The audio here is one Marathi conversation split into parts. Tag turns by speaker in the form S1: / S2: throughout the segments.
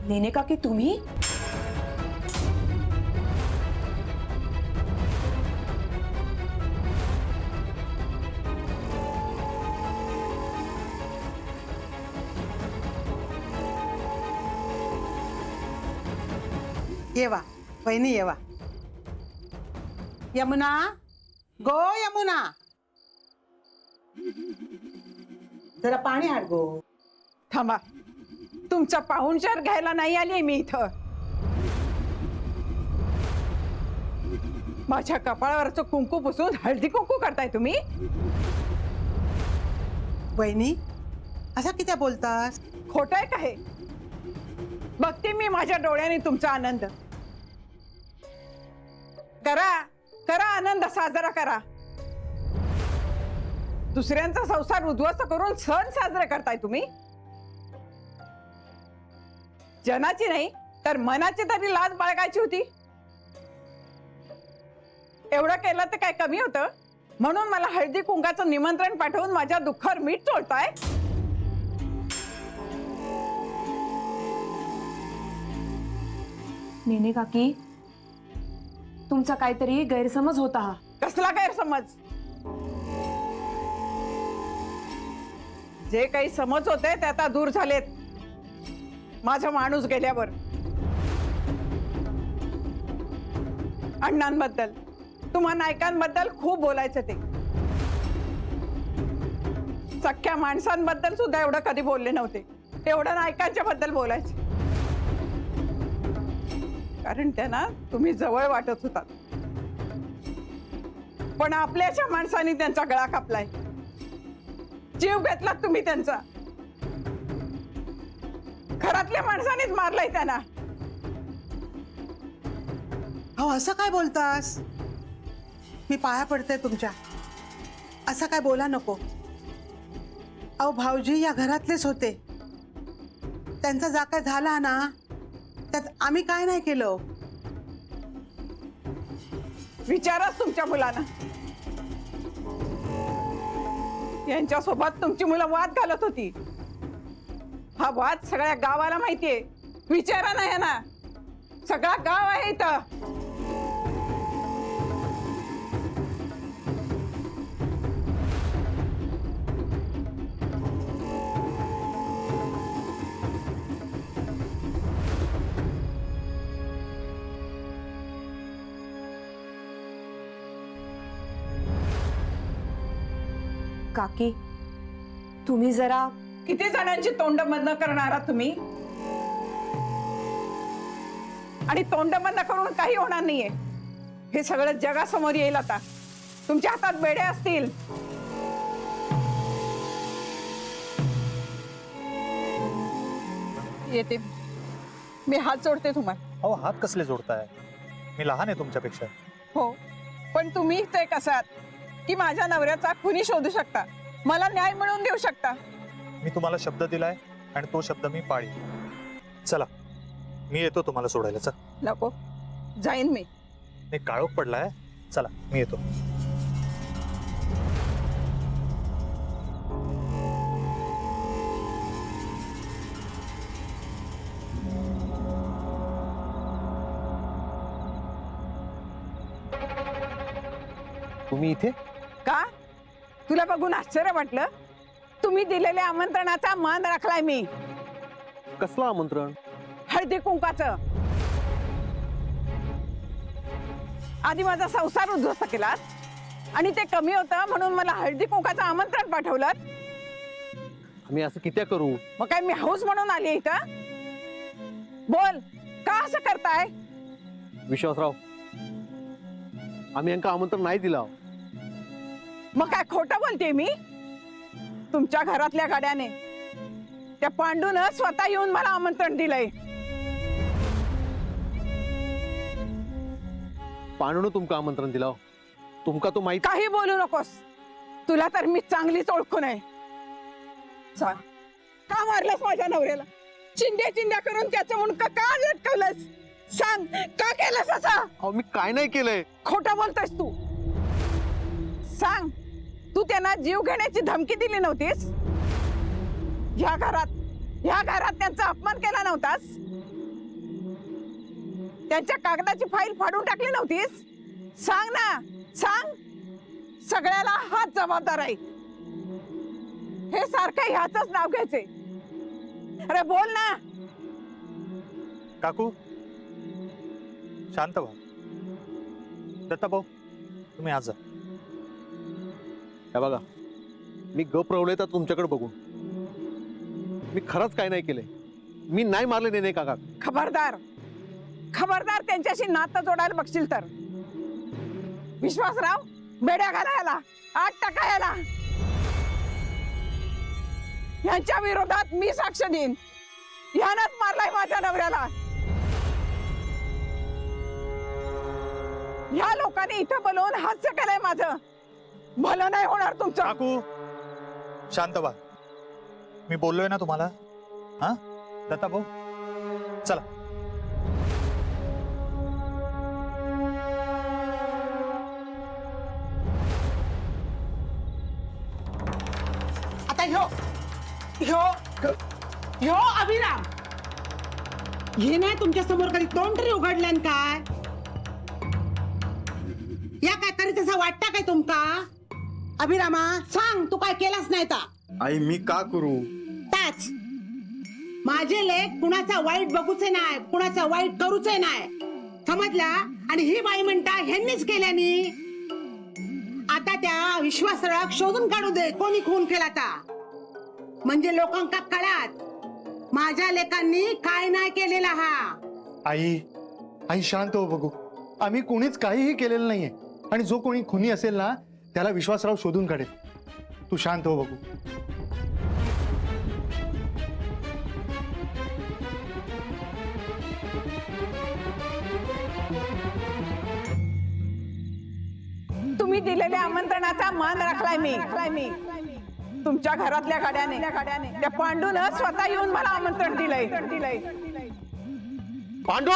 S1: नेने काकी तुम्ही?
S2: येवा वहिनी येवा. यमुना, गो यमुना, जरा पाणी आण गो.
S3: थांबा, तुमचा पाहुणचार घ्यायला नाही आली मी इथं. माझ्या कपाळावरचं कुंकू पुसून हळदी कुंकू करताय तुम्ही?
S2: वहिनी असा किती बोलतास?
S3: खोट आहे का हे? बघते मी माझ्या डोळ्याने तुमचा आनंद. करा करा, आनंद साजरा करा. दुसऱ्यांचा संसार उद्ध्वस्त करून सण साजरे करताय तुम्ही. जनाची नाही तर मनाची तरी लाज बाळगायची होती. एवढं केलं तर काय कमी होतं? म्हणून मला हळदी कुंकाचं निमंत्रण पाठवून माझ्या दुःखावर मीठ चोळताय.
S1: नेने काकी, तुमचा काहीतरी गैरसमज होता.
S3: कसला गैरसमज? जे काही समज होते ते आता दूर झालेत माझा माणूस गेल्यावर. अण्णांबद्दल, तुम्हा नायकांबद्दल खूप बोलायचं ते. सख्या माणसांबद्दल सुद्धा एवढं कधी बोलले नव्हते. एवढं नायकांच्या बद्दल बोलायचे, कारण त्यांना तुम्ही जवळ वाटत होतात. पण आपल्याच्या माणसांनी त्यांचा गळा कापलाय. जीव घेतला तुम्ही त्यांचा. घरातल्या माणसानेच मारलाय त्यांना.
S2: अहो असं काय बोलतास? मी पाया पडते तुमच्या. असं काय बोला नको. अहो भाऊजी या घरातलेच होते. त्यांचा जा काय झाला ना त्यात आम्ही काय नाही केलं.
S3: विचाराच तुमच्या मुलांना. यांच्यासोबत तुमची मुलं वाद घालत होती. हा वाद सगळ्या गावाला माहितीये. विचारा ना यांना. सगळा गाव आहे इथं.
S1: काकी, तुम्ही जरा.
S3: किती जणांची तोंड बंद करणार आहात तुम्ही? आणि तोंड बंद करून काही होणार नाहीये. हे सगळं जगासमोर येईल आता. तुमच्या हातात बेडे असतील. येते मी. हात जोडते तुम्हाला.
S4: अहो हात कसले जोडताय? मी लहान आहे तुमच्यापेक्षा.
S3: हो, पण तुम्ही ते कसात की माझ्या नवऱ्याचा खुनी शोधू शकता, मला न्याय मिळवून देऊ शकता.
S4: मी तुम्हाला शब्द दिलाय आणि तो शब्द मी पाळी. चला मी येतो तुम्हाला सोडायला. चल.
S3: नको, जाईन मी.
S4: मी काळोख पडलाय. चला मी येतो. तुम्ही इथे?
S3: का? तुला बघून आश्चर्य वाटलं? तुम्ही दिलेल्या आमंत्रणाचा मान राखलाय मी.
S4: कसलं आमंत्रण?
S3: हळदी कुंकाचं. आधी माझा संसार उद्ध्वस्त केलात आणि ते कमी होतं म्हणून मला हळदी कुंकाचं आमंत्रण पाठवलं.
S5: आम्ही असं किती करू?
S3: मग काय मी हौस म्हणून आली इथं? बोल, का असं करताय?
S5: विश्वासराव, आम्ही यांना आमंत्रण नाही दिलं.
S3: मग काय खोटं बोलते मी? तुमच्या घरातल्या गाड्याने त्या पांडून स्वतः येऊन मला आमंत्रण दिलंय.
S5: पांडून तुमका आमंत्रण दिलं? तुमका तो माहित?
S3: काही बोलू नकोस. तुला तर मी चांगलीच ओळखून आहे. सांग, का मारलंस माझ्या नवऱ्याला? चिंध्या चिंध्या करून त्याचं मुंडकं का लटकवलंस? सांग, का केलंस असं?
S5: अहो मी काय नाही केलंय.
S3: खोटं बोलतोयस तू. सांग, तू त्यांना जीव घेण्याची धमकी दिली नव्हतीस? ह्या घरात त्यांचा अपमान केला नव्हतास? त्यांच्या कागदाची फाईल फाडून टाकली नव्हतीस? सांग ना, सांग. सगळ्याला हाच जबाबदार आहे. हे सारखं ह्याच नाव घ्यायचे. अरे बोल ना.
S4: काकू शांत व्हा. दत्ता भाऊ तुम्ही आज जा.
S5: हे बघा, मी गप रवले तर तुमच्याकडे बघून. मी खरंच काय नाही केलंय. मी नाही मारले नेने काका.
S3: खबरदार, खबरदार त्यांच्याशी नातं जोडायला बघशील तर. विश्वासराव, बेड्या घालायला, आत टाकायला. यांच्या विरोधात मी साक्ष देईन. यानंच मारलाय माझ्या नवऱ्याला. या लोकांनी इथं बोलवून हास्य केलंय माझं. भलं नाही होणार तुमचं.
S4: काकू शांत व्हा. मी बोललोय ना तुम्हाला. हा दत्ता भाऊ चला.
S2: आता ह्यो ह्यो ह्यो अभिराम हे नाही तुमच्या समोर कधी तोंड तरी उघडल्यान काय? या काय करीत असं वाटतं काय तुमका? अभिरामा सांग, तू काय केलास नाही ता?
S6: आई मी का करू?
S2: ताच माझे लेख कुणाचा वाईट बघूचे नाही, कुणाचा वाईट करूचे नाही, समजला? आणि ही बाई म्हणता ह्यांनीच केल्यानी. आता त्या विश्वासराव शोधून काढू दे कोणी खून केला ता, म्हणजे लोकांका कळात माझ्या लेकांनी काय नाही केलेला. हा
S6: आई आई शांत हो बघू. आम्ही कोणीच काहीही केलेलं नाहीये आणि जो कोणी खुनी असेल ना त्याला विश्वासराव शोधून काढेल. तू शांत हो बघू.
S3: तुम्ही दिलेल्या आमंत्रणाचा मान राखलाय मी. तुमच्या घरातल्या गाड्याने त्या पांडून स्वतः येऊन मला आमंत्रण दिलंय.
S5: पांडू,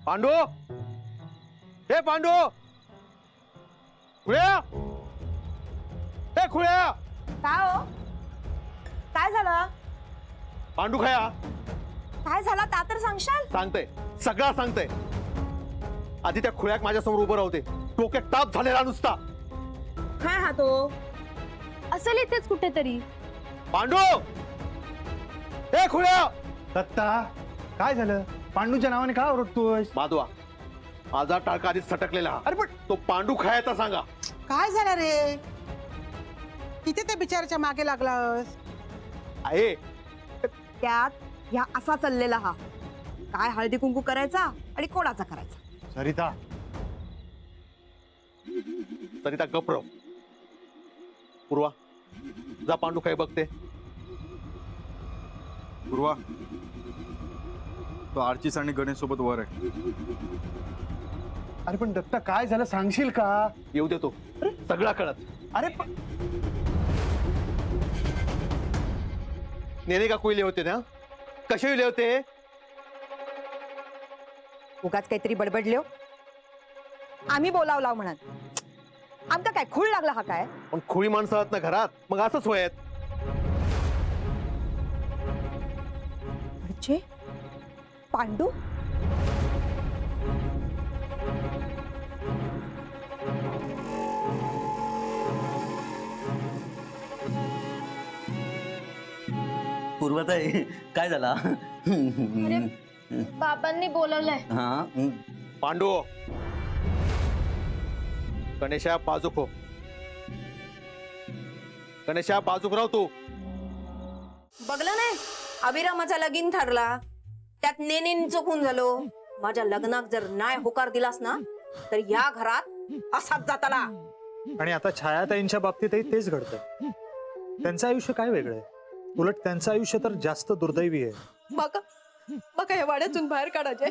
S5: पांडू, हे पांडू, खुळ्या, हे खुळ्या.
S1: काय हो? काय झालं?
S5: पांडू खाया.
S1: काय झालं ता तर सांगशाल?
S5: सांगतंय, सगळं सांगतंय. आधी त्या खुळ्याक माझ्या समोर उभं राहते. डोक्यात ताप झालेला नुसता.
S1: काय हा तो? असेल इथेच कुठेतरी.
S5: पांडू, हे खुळ्या.
S6: दत्ता काय झालं? पांडूच्या नावाने का ओरडतोय?
S5: माधवा, माझा टाळका आधीच सटकलेला. अरे पण तो पांडू खायचा सांगा.
S2: काय झालं रे? किती त्या बिचाराच्या मागे लागलास?
S5: आहे
S1: त्यात ह्या असा चाललेला हा. काय हळदी कुंकू करायचा आणि कोणाचा करायचा.
S6: सरिता
S5: सरिता गप्र. पूर्वा, जा पांडू काय बघते.
S7: पूर्वा, तो आर्चिस आणि गणेश सोबत वर आहे.
S6: अरे पण दत्ता काय झालं सांगशील का?
S5: येऊ देतो सगळा कळत.
S6: अरे पण
S5: नेने का कोयले होते ना? कसे विले होते?
S1: उगाच काहीतरी बडबडल्यो. आम्ही बोलावला म्हणत. आमका काय खूळ लागला हा काय?
S5: पण खुळी माणसं आहात ना घरात, मग असंच होयत.
S1: म्हणजे पांडू?
S8: पूर्वताई काय झाला?
S9: बाबांनी बोलवलंय.
S8: हा
S5: पांडू, गणेशा बाजूक हो. गणेशा बाजूक राव तू.
S10: बघलं नाही, अभिरामाचा लगीन ठरला, त्यात नेनेंचं खून झालो. माझ्या लग्नाक जर नाही होकार दिलास ना तर या घरात असाच जाताला.
S4: आणि आता छायाताईंच्या बाबतीतही तेच घडतं. त्यांचं आयुष्य काय वेगळं आहे? उलट त्यांचं आयुष्य तर जास्त दुर्दैवी आहे.
S10: बघा बघा, या वाड्यातून बाहेर काढायचे.